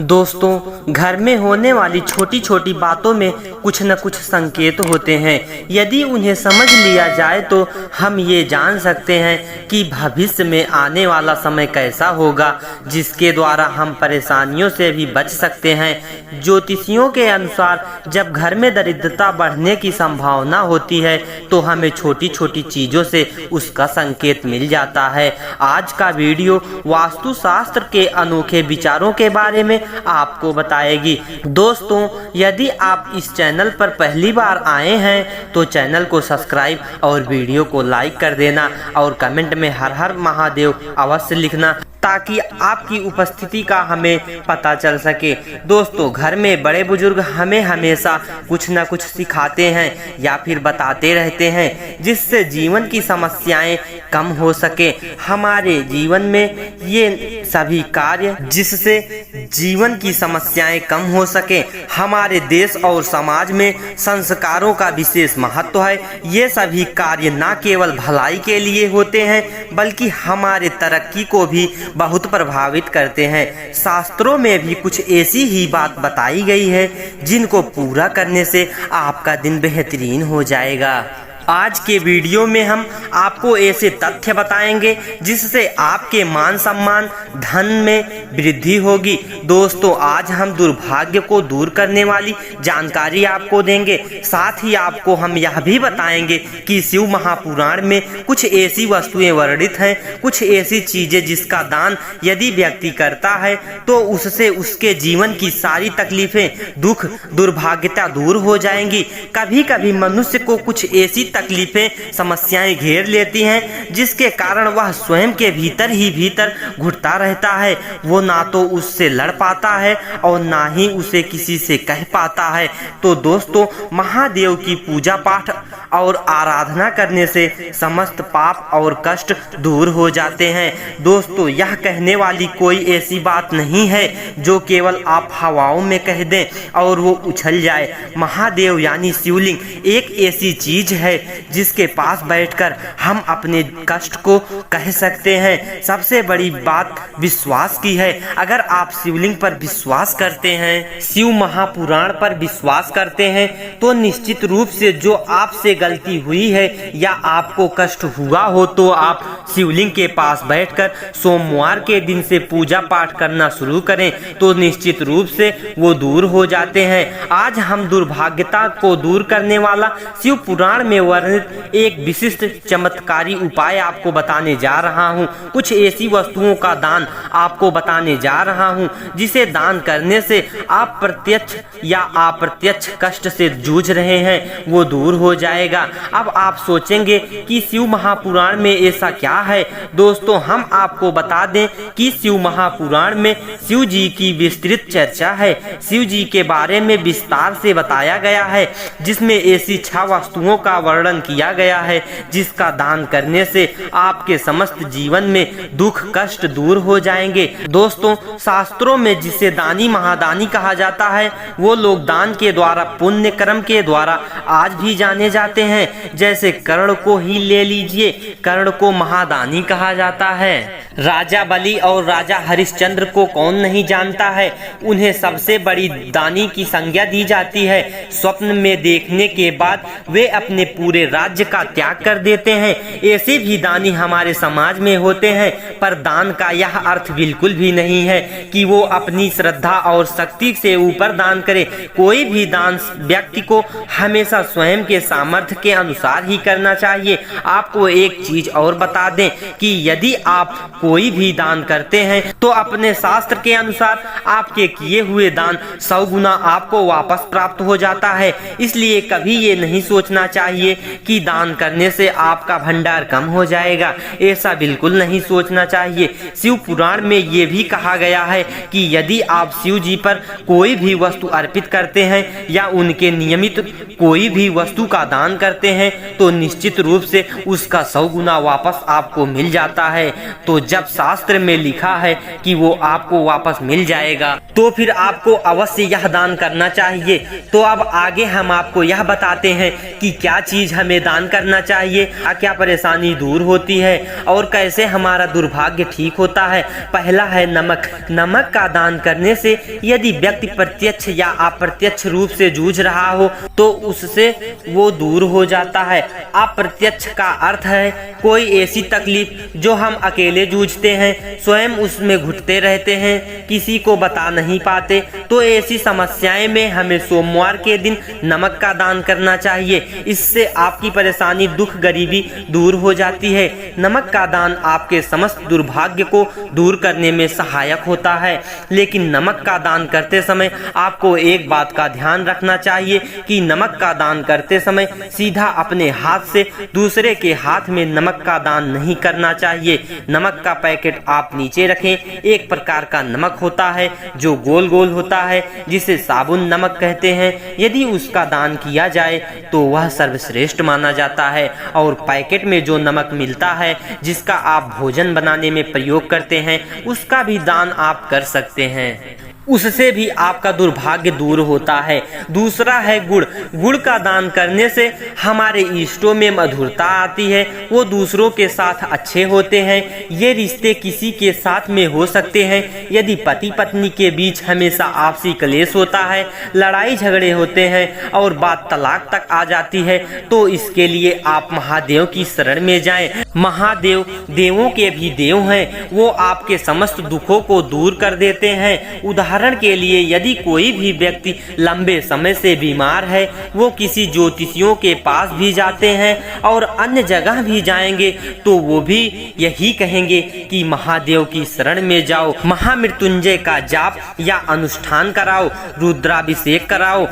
दोस्तों, घर में होने वाली छोटी छोटी बातों में कुछ न कुछ संकेत होते हैं। यदि उन्हें समझ लिया जाए तो हम ये जान सकते हैं कि भविष्य में आने वाला समय कैसा होगा, जिसके द्वारा हम परेशानियों से भी बच सकते हैं। ज्योतिषियों के अनुसार जब घर में दरिद्रता बढ़ने की संभावना होती है तो हमें छोटी छोटी चीज़ों से उसका संकेत मिल जाता है। आज का वीडियो वास्तुशास्त्र के अनोखे विचारों के बारे में आपको बताएगी। दोस्तों, यदि आप इस चैनल पर पहली बार आए हैं तो चैनल को सब्सक्राइब और वीडियो को लाइक कर देना और कमेंट में हर हर महादेव अवश्य लिखना, ताकि आपकी उपस्थिति का हमें पता चल सके। दोस्तों, घर में बड़े बुजुर्ग हमें हमेशा कुछ न कुछ सिखाते हैं या फिर बताते रहते हैं, जिससे जीवन की समस्याएं कम हो सके। हमारे जीवन में ये सभी कार्य जिससे जीवन की समस्याएं कम हो सके। हमारे देश और समाज में संस्कारों का विशेष महत्व है। ये सभी कार्य न केवल भलाई के लिए होते हैं बल्कि हमारे तरक्की को भी बहुत प्रभावित करते हैं। शास्त्रों में भी कुछ ऐसी ही बात बताई गई है जिनको पूरा करने से आपका दिन बेहतरीन हो जाएगा। आज के वीडियो में हम आपको ऐसे तथ्य बताएंगे जिससे आपके मान सम्मान धन में वृद्धि होगी। दोस्तों, आज हम दुर्भाग्य को दूर करने वाली जानकारी आपको देंगे। साथ ही आपको हम यह भी बताएंगे कि शिव महापुराण में कुछ ऐसी वस्तुएं वर्णित हैं, कुछ ऐसी चीजें जिसका दान यदि व्यक्ति करता है तो उससे उसके जीवन की सारी तकलीफें, दुख, दुर्भाग्यता दूर हो जाएंगी। कभी कभी मनुष्य को कुछ ऐसी तकलीफें, समस्याएं घेर लेती हैं जिसके कारण वह स्वयं के भीतर ही भीतर घुटता रहता है। वो ना तो उससे लड़ पाता है और ना ही उसे किसी से कह पाता है। तो दोस्तों, महादेव की पूजा पाठ और आराधना करने से समस्त पाप और कष्ट दूर हो जाते हैं। दोस्तों, यह कहने वाली कोई ऐसी बात नहीं है जो केवल आप हवाओं में कह दें और वो उछल जाए। महादेव यानी शिवलिंग एक ऐसी चीज है जिसके पास बैठकर हम अपने कष्ट को कह सकते हैं। सबसे बड़ी बात विश्वास की है। अगर आप शिवलिंग पर विश्वास करते हैं, शिव महापुराण पर विश्वास करते हैं तो निश्चित रूप से जो आपसे गलती हुई है या आपको कष्ट हुआ हो तो आप शिवलिंग के पास बैठकर सोमवार के दिन से पूजा पाठ करना शुरू करें तो निश्चित रूप से वो दूर हो जाते हैं। आज हम दुर्भाग्यता को दूर करने वाला शिव पुराण में वर्णित एक विशिष्ट चमत्कारी उपाय आपको बताने जा रहा हूँ। कुछ ऐसी वस्तुओं का दान आपको बताने जा रहा हूँ जिसे दान करने से आप प्रत्यक्ष या अप्रत्यक्ष कष्ट से जूझ रहे हैं वो दूर हो जाएगा। अब आप सोचेंगे कि शिव महापुराण में ऐसा क्या है। दोस्तों, हम आपको बता दें कि शिव महापुराण में शिव जी की विस्तृत चर्चा है। शिव जी के बारे में विस्तार से बताया गया है, जिसमें ऐसी 6 वस्तुओं का वर्णन किया गया है जिसका दान करने से आपके समस्त जीवन में दुख कष्ट दूर हो जाएंगे। दोस्तों, शास्त्रों में जिसे दानी महादानी कहा जाता है वो लोग दान के द्वारा, पुण्य कर्म के द्वारा आज भी जाने जाते हैं। जैसे कर्ण को ही ले लीजिए, कर्ण को महादानी कहा जाता है। राजा बलि और राजा हरिश्चंद्र को कौन नहीं जानता है। उन्हें सबसे बड़ी दानी की संज्ञा दी जाती है। स्वप्न में देखने के बाद वे अपने पूरे राज्य का त्याग कर देते हैं। ऐसे भी दानी हमारे समाज में होते हैं, पर दान का यह अर्थ बिल्कुल भी नहीं है कि वो अपनी श्रद्धा और शक्ति से ऊपर दान करे। कोई भी दान व्यक्ति को हमेशा स्वयं के सामर्थ्य के अनुसार ही करना चाहिए। आपको एक चीज और बता दें कि यदि आप कोई भी दान करते हैं तो अपने शास्त्र के अनुसार आपके किए हुए दान 100 गुना आपको वापस प्राप्त हो जाता है। इसलिए कभी ये नहीं सोचना चाहिए कि दान करने से आपका भंडार कम हो जाएगा। ऐसा बिल्कुल नहीं सोचना चाहिए। शिव पुराण में ये भी कहा गया है कि यदि आप शिव जी पर कोई भी वस्तु अर्पित करते हैं या उनके नियमित कोई भी वस्तु का दान करते हैं तो निश्चित रूप से उसका 100 गुना वापस आपको मिल जाता है। तो जब शास्त्र में लिखा है कि वो आपको वापस मिल जाएगा, तो फिर आपको अवश्य यह दान करना चाहिए। तो अब आगे हम आपको यह बताते हैं कि क्या चीज हमें दान करना चाहिए, क्या परेशानी दूर होती है और कैसे हमारा दुर्भाग्य ठीक होता है। पहला है नमक। नमक का दान करने से यदि व्यक्ति प्रत्यक्ष या अप्रत्यक्ष रूप से जूझ रहा हो तो उससे वो दूर हो जाता है। अप्रत्यक्ष का अर्थ है कोई ऐसी तकलीफ जो हम अकेले जूझते हैं, स्वयं उसमें घुटते रहते हैं, किसी को बता नहीं पाते, तो ऐसी समस्याएं में हमें सोमवार के दिन नमक का दान करना चाहिए। इससे आपकी परेशानी, दुख, गरीबी दूर हो जाती है। नमक का दान आपके समस्त दुर्भाग्य को दूर करने में सहायक होता है। लेकिन नमक का दान करते समय आपको एक बात का ध्यान रखना चाहिए कि नमक का दान करते समय सीधा अपने हाथ से दूसरे के हाथ में नमक का दान नहीं करना चाहिए। नमक का पैकेट आप नीचे रखें। एक प्रकार का नमक होता है जो गोल गोल होता है, जिसे साबुन नमक कहते हैं। यदि उसका दान किया जाए तो वह सर्वश्रेष्ठ माना जाता है। और पैकेट में जो नमक मिलता है जिसका आप भोजन बनाने में प्रयोग करते हैं, उसका भी दान आप कर सकते हैं, उससे भी आपका दुर्भाग्य दूर होता है। दूसरा है गुड़। गुड़ का दान करने से हमारे इष्टों में मधुरता आती है, वो दूसरों के साथ अच्छे होते हैं। ये रिश्ते किसी के साथ में हो सकते हैं। यदि पति पत्नी के बीच हमेशा आपसी क्लेश होता है, लड़ाई झगड़े होते हैं और बात तलाक तक आ जाती है, तो इसके लिए आप महादेव की शरण में जाएं। महादेव देवों के भी देव हैं, वो आपके समस्त दुखों को दूर कर देते हैं। उदाहरण के लिए यदि कोई भी व्यक्ति लंबे समय से बीमार है, वो किसी ज्योतिषियों के पास भी जाते हैं और अन्य जगह भी जाएंगे तो वो भी यही कहेंगे कि महादेव की शरण में जाओ, महामृत्युंजय का जाप या अनुष्ठान कराओ, रुद्राभिषेक कराओ।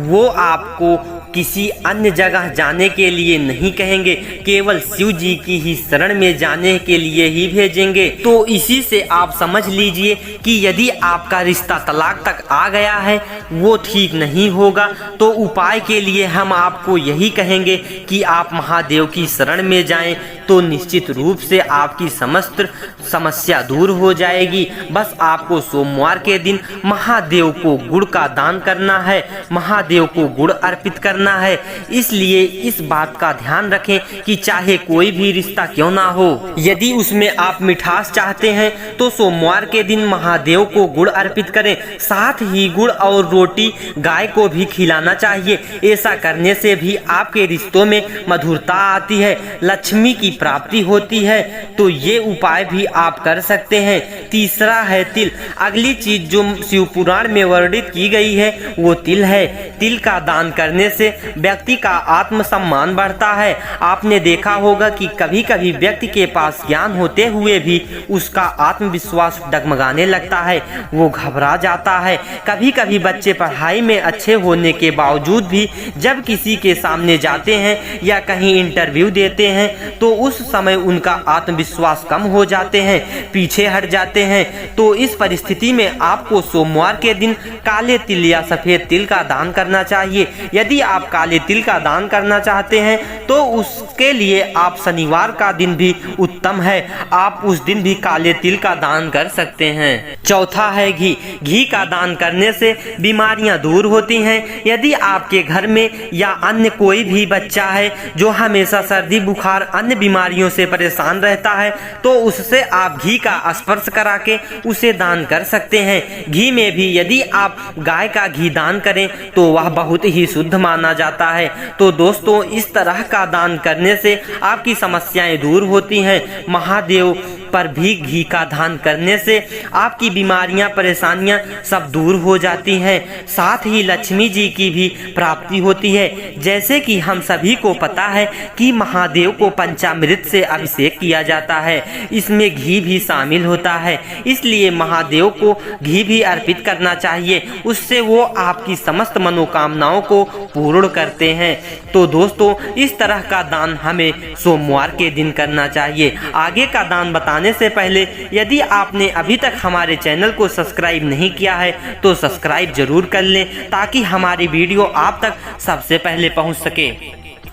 वो आपको किसी अन्य जगह जाने के लिए नहीं कहेंगे, केवल शिव जी की ही शरण में जाने के लिए ही भेजेंगे। तो इसी से आप समझ लीजिए कि यदि आपका रिश्ता तलाक तक आ गया है, वो ठीक नहीं होगा, तो उपाय के लिए हम आपको यही कहेंगे कि आप महादेव की शरण में जाएं, तो निश्चित रूप से आपकी समस्त समस्या दूर हो जाएगी। बस आपको सोमवार के दिन महादेव को गुड़ का दान करना है, महादेव को गुड़ अर्पित करना है। इसलिए इस बात का ध्यान रखें कि चाहे कोई भी रिश्ता क्यों ना हो, यदि उसमें आप मिठास चाहते हैं तो सोमवार के दिन महादेव को गुड़ अर्पित करें। साथ ही गुड़ और रोटी गाय को भी खिलाना चाहिए। ऐसा करने से भी आपके रिश्तों में मधुरता आती है, लक्ष्मी की प्राप्ति होती है। तो ये उपाय भी आप कर सकते हैं। तीसरा है तिल। अगली चीज जो शिव पुराण में वर्णित की गई है वो तिल है। तिल का दान करने से व्यक्ति का आत्मसम्मान बढ़ता है। आपने देखा होगा कि कभी कभी व्यक्ति के पास ज्ञान होते हुए भी उसका आत्मविश्वास डगमगाने लगता है, वो घबरा जाता है। कभी कभी बच्चे पढ़ाई में अच्छे होने के बावजूद भी जब किसी के सामने जाते हैं या कहीं इंटरव्यू देते हैं तो उस समय उनका आत्मविश्वास कम हो जाते हैं, पीछे हट जाते हैं। तो इस परिस्थिति में आपको सोमवार के दिन काले तिल या सफेद तिल का दान करना चाहिए। यदि आप काले तिल का दान करना चाहते हैं तो उसके लिए आप शनिवार का दिन भी उत्तम है, आप उस दिन भी काले तिल का दान कर सकते हैं। चौथा है घी। घी का दान करने से बीमारियां दूर होती हैं। यदि आपके घर में या अन्य कोई भी बच्चा है जो हमेशा सर्दी बुखार अन्य बीमारियों से परेशान रहता है तो उससे आप घी का स्पर्श करा के उसे दान कर सकते हैं। घी में भी यदि आप गाय का घी दान करें तो वह बहुत ही शुद्ध माना जाता है। तो दोस्तों, इस तरह का दान करने से आपकी समस्याएं दूर होती हैं। महादेव पर भी घी का दान करने से आपकी बीमारियां परेशानियां सब दूर हो जाती हैं। साथ ही लक्ष्मी जी की भी प्राप्ति होती है। जैसे कि हम सभी को पता है कि महादेव को पंचामृत से अभिषेक किया जाता है, इसमें घी भी शामिल होता है। इसलिए महादेव को घी भी अर्पित करना चाहिए, उससे वो आपकी समस्त मनोकामनाओं को पूर्ण करते हैं। तो दोस्तों, इस तरह का दान हमें सोमवार के दिन करना चाहिए। आगे का दान बताने से पहले यदि आपने अभी तक हमारे चैनल को सब्सक्राइब नहीं किया है तो सब्सक्राइब जरूर कर लें ताकि हमारी वीडियो आप तक सबसे पहले पहुंच सके।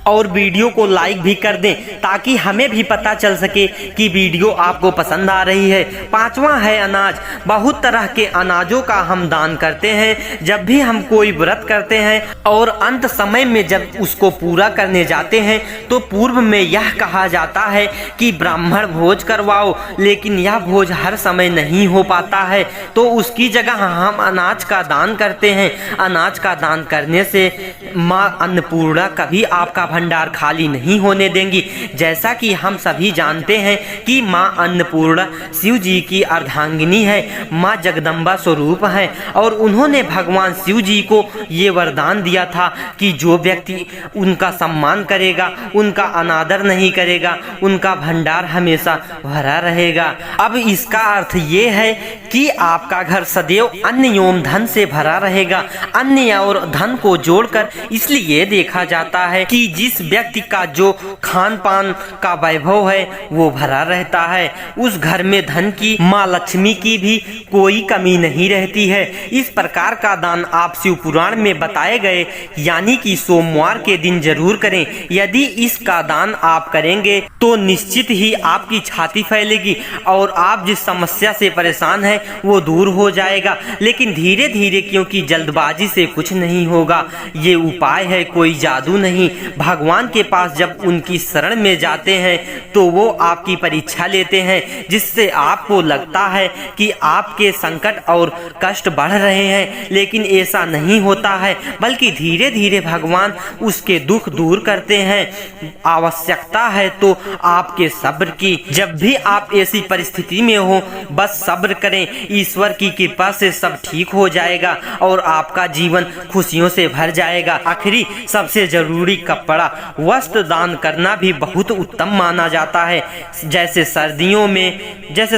और वीडियो को लाइक भी कर दें ताकि हमें भी पता चल सके कि वीडियो आपको पसंद आ रही है। पांचवा है अनाज। बहुत तरह के अनाजों का हम दान करते हैं जब भी हम कोई व्रत करते हैं और अंत समय में जब उसको पूरा करने जाते हैं तो पूर्व में यह कहा जाता है कि ब्राह्मण भोज करवाओ, लेकिन यह भोज हर समय नहीं हो पाता है तो उसकी जगह हम अनाज का दान करते हैं। अनाज का दान करने से माँ अन्नपूर्णा कभी आपका भंडार खाली नहीं होने देंगी। जैसा कि हम सभी जानते हैं कि माँ अन्नपूर्णा शिव जी की अर्धांगिनी है, माँ जगदम्बा स्वरूप है और उन्होंने भगवान शिव जी को ये वरदान दिया था कि जो व्यक्ति उनका सम्मान करेगा, उनका अनादर नहीं करेगा, उनका भंडार हमेशा भरा रहेगा। अब इसका अर्थ ये है कि आपका घर सदैव अन्न एवं धन से भरा रहेगा। अन्न और धन को जोड़कर इसलिए देखा जाता है कि जिस व्यक्ति का जो खान पान का वैभव है वो भरा रहता है, उस घर में धन की, माँ लक्ष्मी की भी कोई कमी नहीं रहती है। इस प्रकार का दान आप शिव पुराण में बताए गए यानी कि सोमवार के दिन जरूर करें। यदि इसका दान आप करेंगे तो निश्चित ही आपकी छाती फैलेगी और आप जिस समस्या से परेशान हैं वो दूर हो जाएगा। लेकिन धीरे धीरे, क्योंकि जल्दबाजी से कुछ नहीं होगा। ये उपाय है, कोई जादू नहीं। भगवान के पास जब उनकी शरण में जाते हैं तो वो आपकी परीक्षा लेते हैं, जिससे आपको लगता है कि आपके संकट और कष्ट बढ़ रहे हैं, लेकिन ऐसा नहीं होता है, बल्कि धीरे धीरे भगवान उसके दुख दूर करते हैं। आवश्यकता है तो आपके सब्र की। जब भी आप ऐसी परिस्थिति में हो बस सब्र करें, ईश्वर की कृपा से सब ठीक हो जाएगा और आपका जीवन खुशियों से भर जाएगा। आखिरी सबसे जरूरी कपड़ा वस्त्र दान करना भी बहुत उत्तम माना जाता है। जैसे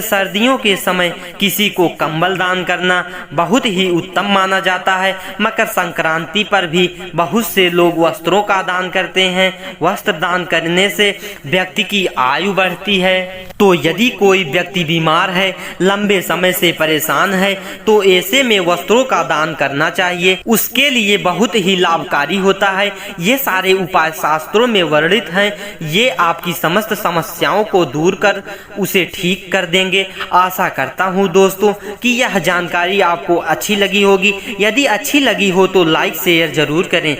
सर्दियों के समय किसी को कंबल दान करना बहुत ही उत्तम माना जाता है। मकर संक्रांति पर भी बहुत से लोग वस्त्रों का दान करते हैं। वस्त्र दान करने से व्यक्ति की आयु बढ़ती है। तो यदि कोई व्यक्ति बीमार है, लंबे समय से परेशान है, तो ऐसे में वस्त्रों का दान करना चाहिए। उसके लिए बहुत ही लाभकारी होता है। ये सारे उपाय शास्त्रों में वर्णित हैं। ये आपकी समस्त समस्याओं को दूर कर उसे ठीक कर देंगे। आशा करता हूँ दोस्तों कि यह जानकारी आपको अच्छी लगी होगी। यदि अच्छी लगी हो तो लाइक शेयर जरूर करें।